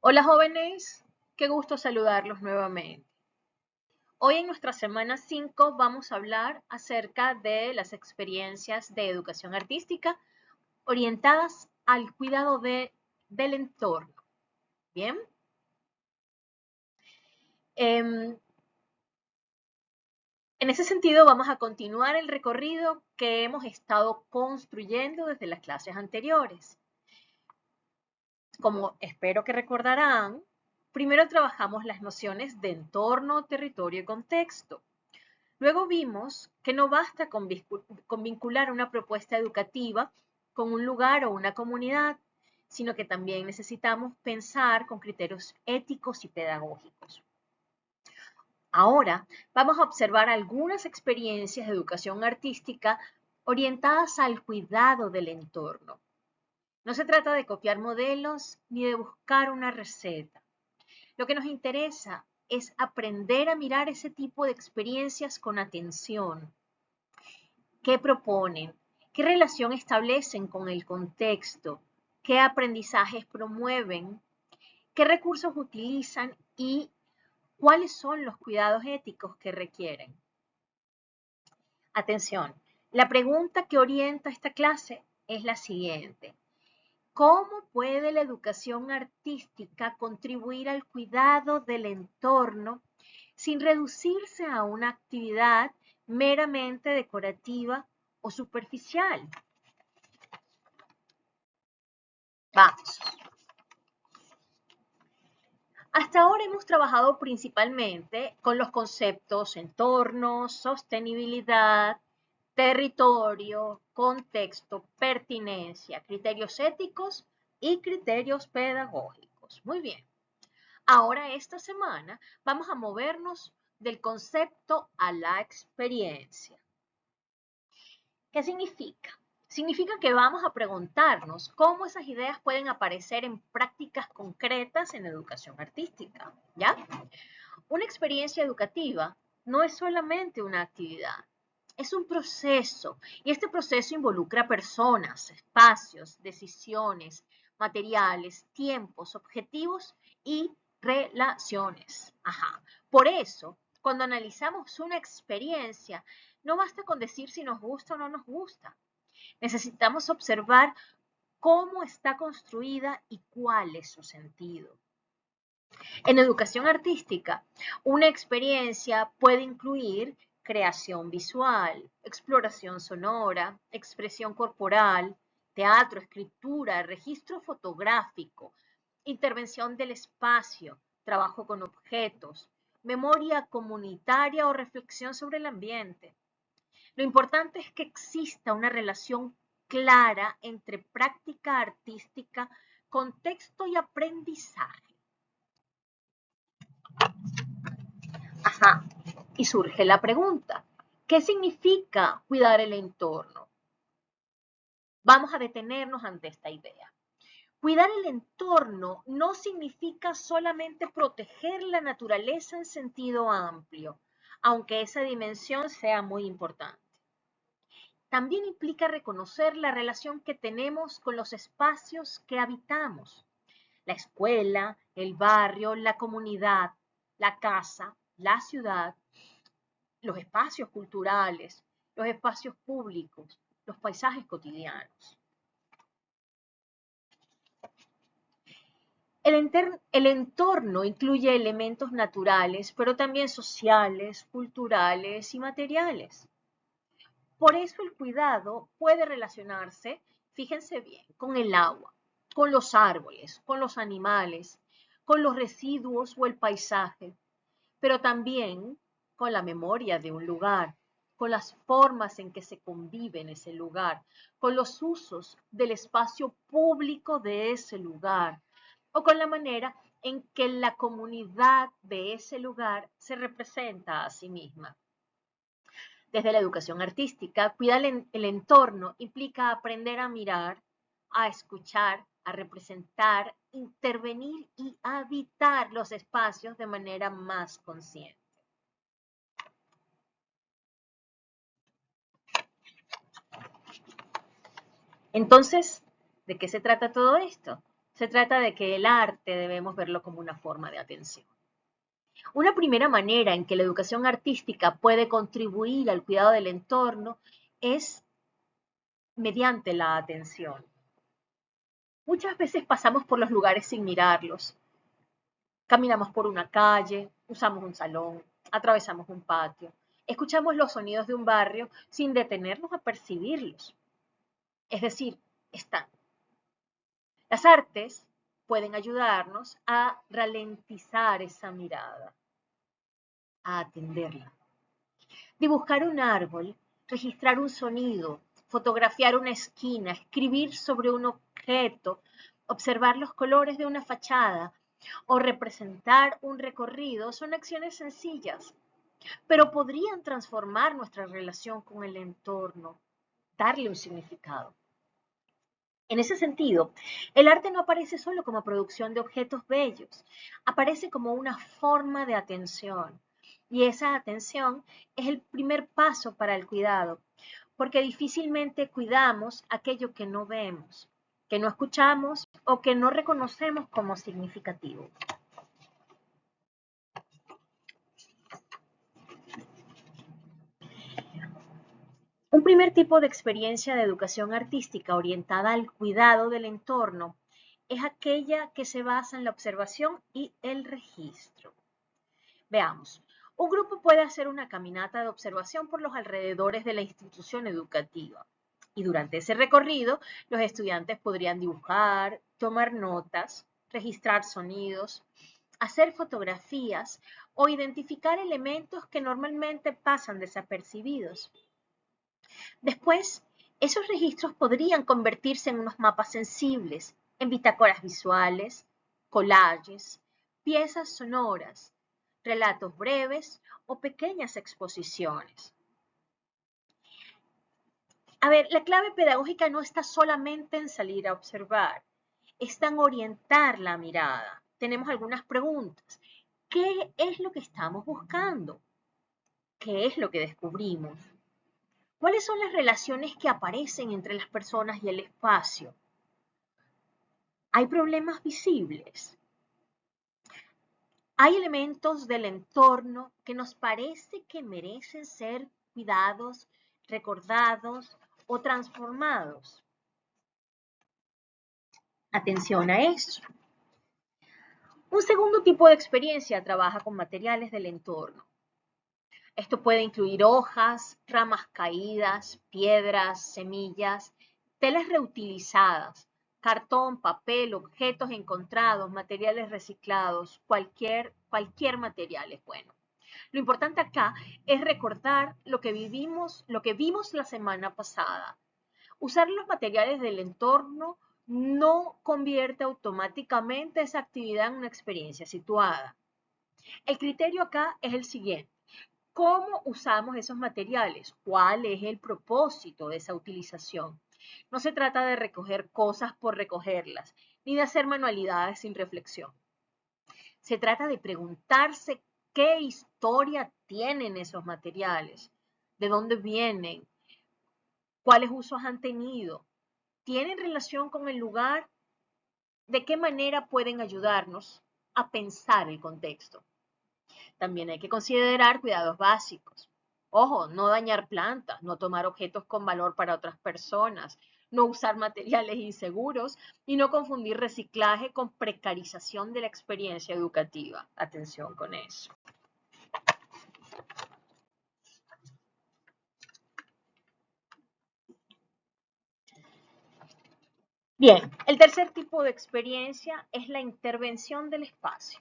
Hola jóvenes, qué gusto saludarlos nuevamente. Hoy en nuestra semana 5 vamos a hablar acerca de las experiencias de educación artística orientadas al cuidado del entorno. Bien, en ese sentido vamos a continuar el recorrido que hemos estado construyendo desde las clases anteriores. Como espero que recordarán, primero trabajamos las nociones de entorno, territorio y contexto. Luego vimos que no basta con vincular una propuesta educativa con un lugar o una comunidad, sino que también necesitamos pensar con criterios éticos y pedagógicos. Ahora vamos a observar algunas experiencias de educación artística orientadas al cuidado del entorno. No se trata de copiar modelos ni de buscar una receta. Lo que nos interesa es aprender a mirar ese tipo de experiencias con atención. ¿Qué proponen? ¿Qué relación establecen con el contexto? ¿Qué aprendizajes promueven? ¿Qué recursos utilizan? ¿Y cuáles son los cuidados éticos que requieren? Atención, la pregunta que orienta esta clase es la siguiente. ¿Cómo puede la educación artística contribuir al cuidado del entorno sin reducirse a una actividad meramente decorativa o superficial? Vamos. Hasta ahora hemos trabajado principalmente con los conceptos entorno, sostenibilidad, territorio, contexto, pertinencia, criterios éticos y criterios pedagógicos. Muy bien. Ahora esta semana vamos a movernos del concepto a la experiencia. ¿Qué significa? Significa que vamos a preguntarnos cómo esas ideas pueden aparecer en prácticas concretas en educación artística, ¿ya? Una experiencia educativa no es solamente una actividad, es un proceso y este proceso involucra personas, espacios, decisiones, materiales, tiempos, objetivos y relaciones. Ajá. Por eso, cuando analizamos una experiencia, no basta con decir si nos gusta o no nos gusta. Necesitamos observar cómo está construida y cuál es su sentido. En educación artística, una experiencia puede incluir creación visual, exploración sonora, expresión corporal, teatro, escritura, registro fotográfico, intervención del espacio, trabajo con objetos, memoria comunitaria o reflexión sobre el ambiente. Lo importante es que exista una relación clara entre práctica artística, contexto y aprendizaje. Ajá. Y surge la pregunta, ¿qué significa cuidar el entorno? Vamos a detenernos ante esta idea. Cuidar el entorno no significa solamente proteger la naturaleza en sentido amplio, aunque esa dimensión sea muy importante. También implica reconocer la relación que tenemos con los espacios que habitamos. La escuela, el barrio, la comunidad, la casa, la ciudad, los espacios culturales, los espacios públicos, los paisajes cotidianos. El entorno incluye elementos naturales, pero también sociales, culturales y materiales. Por eso el cuidado puede relacionarse, fíjense bien, con el agua, con los árboles, con los animales, con los residuos o el paisaje, pero también con la memoria de un lugar, con las formas en que se convive en ese lugar, con los usos del espacio público de ese lugar, o con la manera en que la comunidad de ese lugar se representa a sí misma. Desde la educación artística, cuidar el entorno implica aprender a mirar, a escuchar, a representar, intervenir y habitar los espacios de manera más consciente. Entonces, ¿de qué se trata todo esto? Se trata de que el arte debemos verlo como una forma de atención. Una primera manera en que la educación artística puede contribuir al cuidado del entorno es mediante la atención. Muchas veces pasamos por los lugares sin mirarlos. Caminamos por una calle, usamos un salón, atravesamos un patio, escuchamos los sonidos de un barrio sin detenernos a percibirlos. Es decir, están. Las artes pueden ayudarnos a ralentizar esa mirada, a atenderla. Dibujar un árbol, registrar un sonido, fotografiar una esquina, escribir sobre un objeto, observar los colores de una fachada o representar un recorrido son acciones sencillas, pero podrían transformar nuestra relación con el entorno, darle un significado. En ese sentido, el arte no aparece solo como producción de objetos bellos, aparece como una forma de atención. Y esa atención es el primer paso para el cuidado, porque difícilmente cuidamos aquello que no vemos, que no escuchamos o que no reconocemos como significativo. Un primer tipo de experiencia de educación artística orientada al cuidado del entorno es aquella que se basa en la observación y el registro. Veamos, un grupo puede hacer una caminata de observación por los alrededores de la institución educativa y durante ese recorrido los estudiantes podrían dibujar, tomar notas, registrar sonidos, hacer fotografías o identificar elementos que normalmente pasan desapercibidos. Después, esos registros podrían convertirse en unos mapas sensibles, en bitácoras visuales, collages, piezas sonoras, relatos breves o pequeñas exposiciones. A ver, la clave pedagógica no está solamente en salir a observar, está en orientar la mirada. Tenemos algunas preguntas. ¿Qué es lo que estamos buscando? ¿Qué es lo que descubrimos? ¿Cuáles son las relaciones que aparecen entre las personas y el espacio? ¿Hay problemas visibles? ¿Hay elementos del entorno que nos parece que merecen ser cuidados, recordados o transformados? Atención a eso. Un segundo tipo de experiencia trabaja con materiales del entorno. Esto puede incluir hojas, ramas caídas, piedras, semillas, telas reutilizadas, cartón, papel, objetos encontrados, materiales reciclados, cualquier material es bueno. Lo importante acá es recordar lo que vimos la semana pasada. Usar los materiales del entorno no convierte automáticamente esa actividad en una experiencia situada. El criterio acá es el siguiente. ¿Cómo usamos esos materiales? ¿Cuál es el propósito de esa utilización? No se trata de recoger cosas por recogerlas, ni de hacer manualidades sin reflexión. Se trata de preguntarse qué historia tienen esos materiales, de dónde vienen, cuáles usos han tenido, tienen relación con el lugar, de qué manera pueden ayudarnos a pensar el contexto. También hay que considerar cuidados básicos. Ojo, no dañar plantas, no tomar objetos con valor para otras personas, no usar materiales inseguros y no confundir reciclaje con precarización de la experiencia educativa. Atención con eso. Bien, el tercer tipo de experiencia es la intervención del espacio.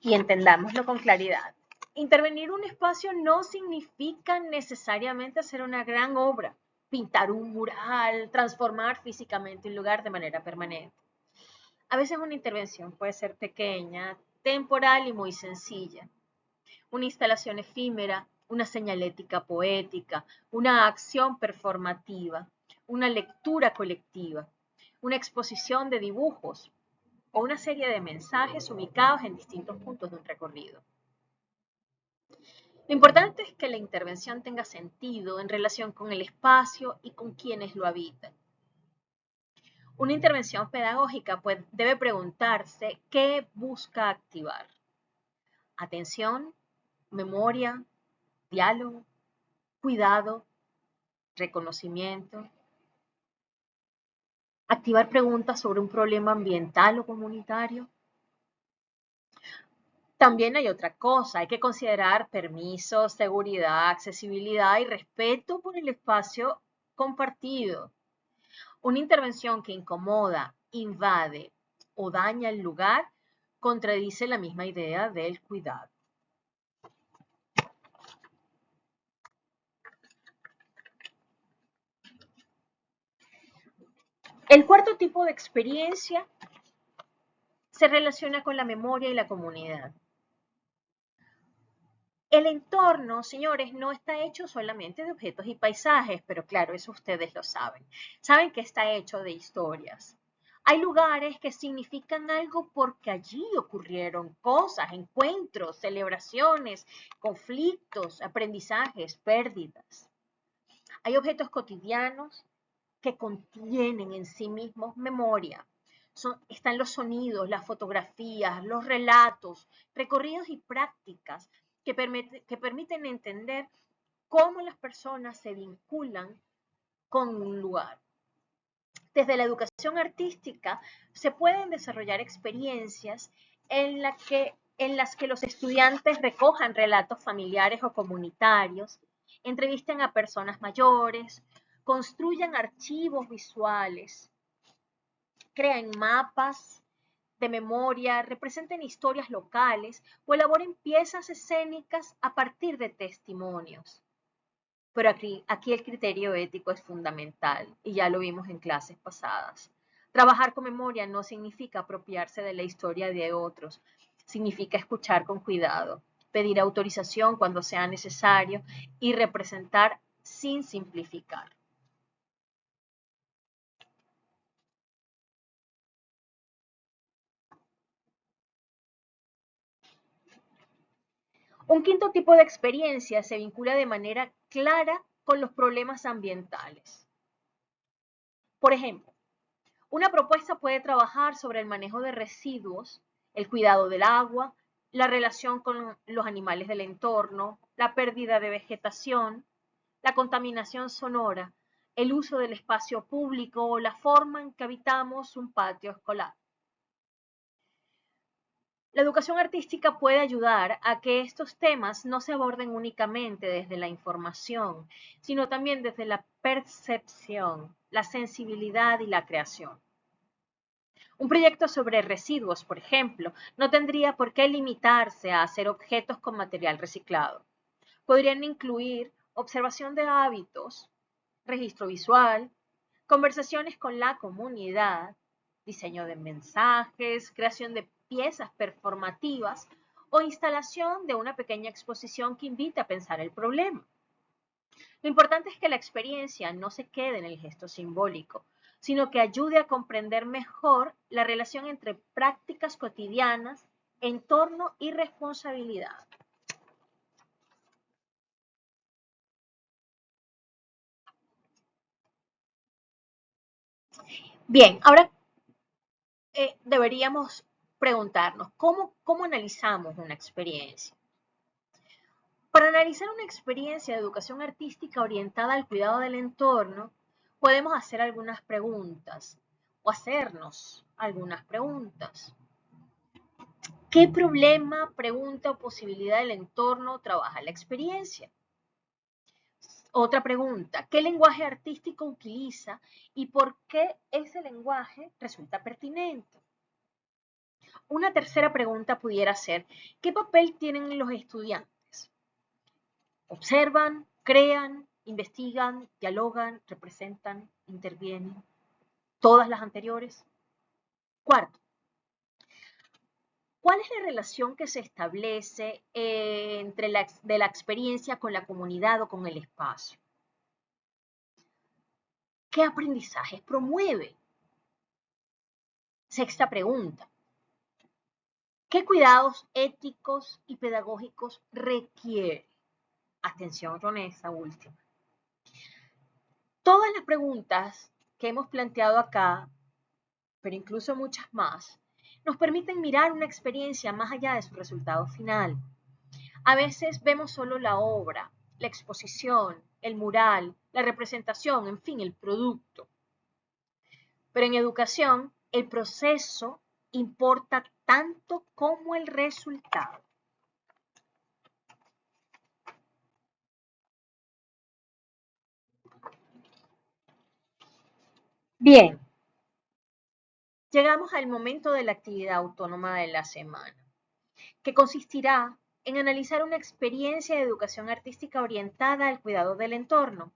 Y entendámoslo con claridad. Intervenir un espacio no significa necesariamente hacer una gran obra, pintar un mural, transformar físicamente un lugar de manera permanente. A veces una intervención puede ser pequeña, temporal y muy sencilla. Una instalación efímera, una señalética poética, una acción performativa, una lectura colectiva, una exposición de dibujos o una serie de mensajes ubicados en distintos puntos de un recorrido. Lo importante es que la intervención tenga sentido en relación con el espacio y con quienes lo habitan. Una intervención pedagógica debe preguntarse qué busca activar. Atención, memoria, diálogo, cuidado, reconocimiento. Activar preguntas sobre un problema ambiental o comunitario. También hay otra cosa, hay que considerar permisos, seguridad, accesibilidad y respeto por el espacio compartido. Una intervención que incomoda, invade o daña el lugar contradice la misma idea del cuidado. El cuarto tipo de experiencia se relaciona con la memoria y la comunidad. El entorno, señores, no está hecho solamente de objetos y paisajes, pero claro, eso ustedes lo saben. Saben que está hecho de historias. Hay lugares que significan algo porque allí ocurrieron cosas, encuentros, celebraciones, conflictos, aprendizajes, pérdidas. Hay objetos cotidianos que contienen en sí mismos memoria. Están los sonidos, las fotografías, los relatos, recorridos y prácticas que permiten entender cómo las personas se vinculan con un lugar. Desde la educación artística se pueden desarrollar experiencias en las que los estudiantes recojan relatos familiares o comunitarios, entrevisten a personas mayores, construyan archivos visuales, crean mapas de memoria, representen historias locales o elaboren piezas escénicas a partir de testimonios. Pero aquí el criterio ético es fundamental y ya lo vimos en clases pasadas. Trabajar con memoria no significa apropiarse de la historia de otros, significa escuchar con cuidado, pedir autorización cuando sea necesario y representar sin simplificar. Un quinto tipo de experiencia se vincula de manera clara con los problemas ambientales. Por ejemplo, una propuesta puede trabajar sobre el manejo de residuos, el cuidado del agua, la relación con los animales del entorno, la pérdida de vegetación, la contaminación sonora, el uso del espacio público o la forma en que habitamos un patio escolar. La educación artística puede ayudar a que estos temas no se aborden únicamente desde la información, sino también desde la percepción, la sensibilidad y la creación. Un proyecto sobre residuos, por ejemplo, no tendría por qué limitarse a hacer objetos con material reciclado. Podrían incluir observación de hábitos, registro visual, conversaciones con la comunidad, diseño de mensajes, creación de piezas performativas o instalación de una pequeña exposición que invite a pensar el problema. Lo importante es que la experiencia no se quede en el gesto simbólico, sino que ayude a comprender mejor la relación entre prácticas cotidianas, entorno y responsabilidad. Bien, ahora deberíamos preguntarnos, ¿cómo analizamos una experiencia? Para analizar una experiencia de educación artística orientada al cuidado del entorno, podemos hacer algunas preguntas o hacernos algunas preguntas. ¿Qué problema, pregunta o posibilidad del entorno trabaja la experiencia? Otra pregunta, ¿qué lenguaje artístico utiliza y por qué ese lenguaje resulta pertinente? Una tercera pregunta pudiera ser, ¿qué papel tienen los estudiantes? ¿Observan, crean, investigan, dialogan, representan, intervienen? ¿Todas las anteriores? Cuarto, ¿cuál es la relación que se establece de la experiencia con la comunidad o con el espacio? ¿Qué aprendizajes promueve? Sexta pregunta, ¿qué cuidados éticos y pedagógicos requiere? Atención con esa última. Todas las preguntas que hemos planteado acá pero incluso muchas más, nos permiten mirar una experiencia más allá de su resultado final. A veces vemos solo la obra, la exposición, el mural, la representación, en fin, el producto. Pero en educación, el proceso importa tanto como el resultado. Bien, llegamos al momento de la actividad autónoma de la semana, que consistirá en analizar una experiencia de educación artística orientada al cuidado del entorno.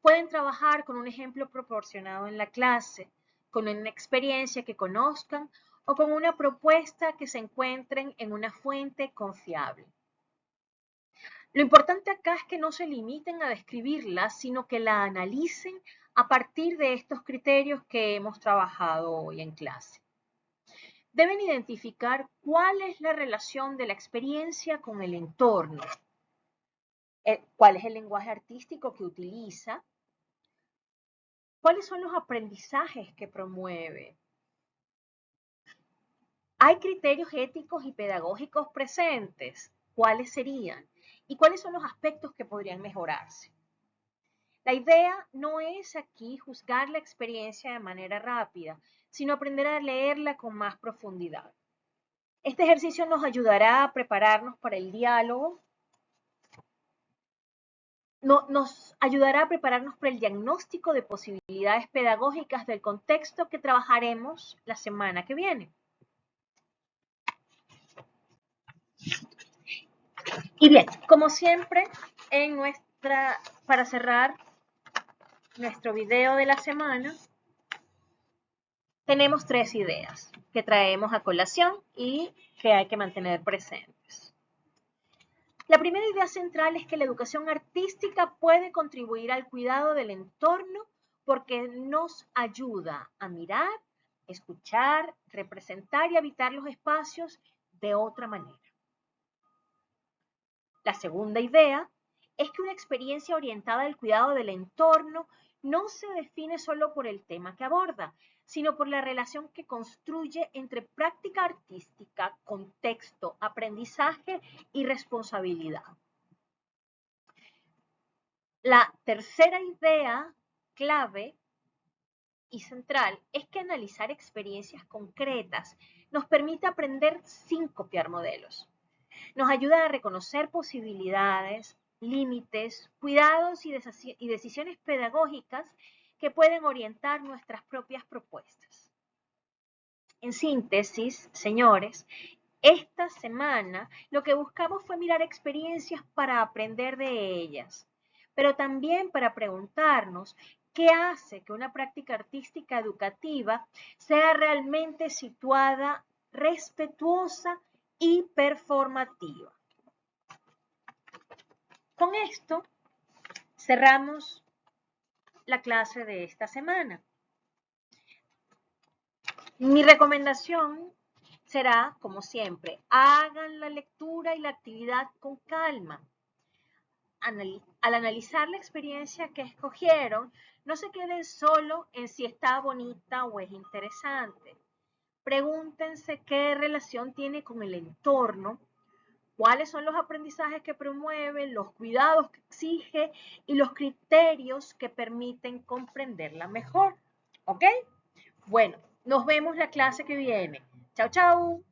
Pueden trabajar con un ejemplo proporcionado en la clase, con una experiencia que conozcan o con una propuesta que se encuentren en una fuente confiable. Lo importante acá es que no se limiten a describirla, sino que la analicen a partir de estos criterios que hemos trabajado hoy en clase. Deben identificar cuál es la relación de la experiencia con el entorno, cuál es el lenguaje artístico que utiliza, cuáles son los aprendizajes que promueve. ¿Hay criterios éticos y pedagógicos presentes? ¿Cuáles serían? ¿Y cuáles son los aspectos que podrían mejorarse? La idea no es aquí juzgar la experiencia de manera rápida, sino aprender a leerla con más profundidad. Este ejercicio nos ayudará a prepararnos para el diálogo, nos ayudará a prepararnos para el diagnóstico de posibilidades pedagógicas del contexto que trabajaremos la semana que viene. Y bien, como siempre, para cerrar nuestro video de la semana, tenemos 3 ideas que traemos a colación y que hay que mantener presentes. La primera idea central es que la educación artística puede contribuir al cuidado del entorno porque nos ayuda a mirar, escuchar, representar y habitar los espacios de otra manera. La segunda idea es que una experiencia orientada al cuidado del entorno no se define solo por el tema que aborda, sino por la relación que construye entre práctica artística, contexto, aprendizaje y responsabilidad. La tercera idea clave y central es que analizar experiencias concretas nos permite aprender sin copiar modelos. Nos ayuda a reconocer posibilidades, límites, cuidados y decisiones pedagógicas que pueden orientar nuestras propias propuestas. En síntesis, señores, esta semana lo que buscamos fue mirar experiencias para aprender de ellas, pero también para preguntarnos qué hace que una práctica artística educativa sea realmente situada, respetuosa y performativa. Con esto cerramos la clase de esta semana. Mi recomendación será, como siempre, hagan la lectura y la actividad con calma. Al analizar la experiencia que escogieron, no se queden solo en si está bonita o es interesante. Pregúntense qué relación tiene con el entorno, cuáles son los aprendizajes que promueve, los cuidados que exige y los criterios que permiten comprenderla mejor. ¿Ok? Bueno, nos vemos la clase que viene. Chao, chao.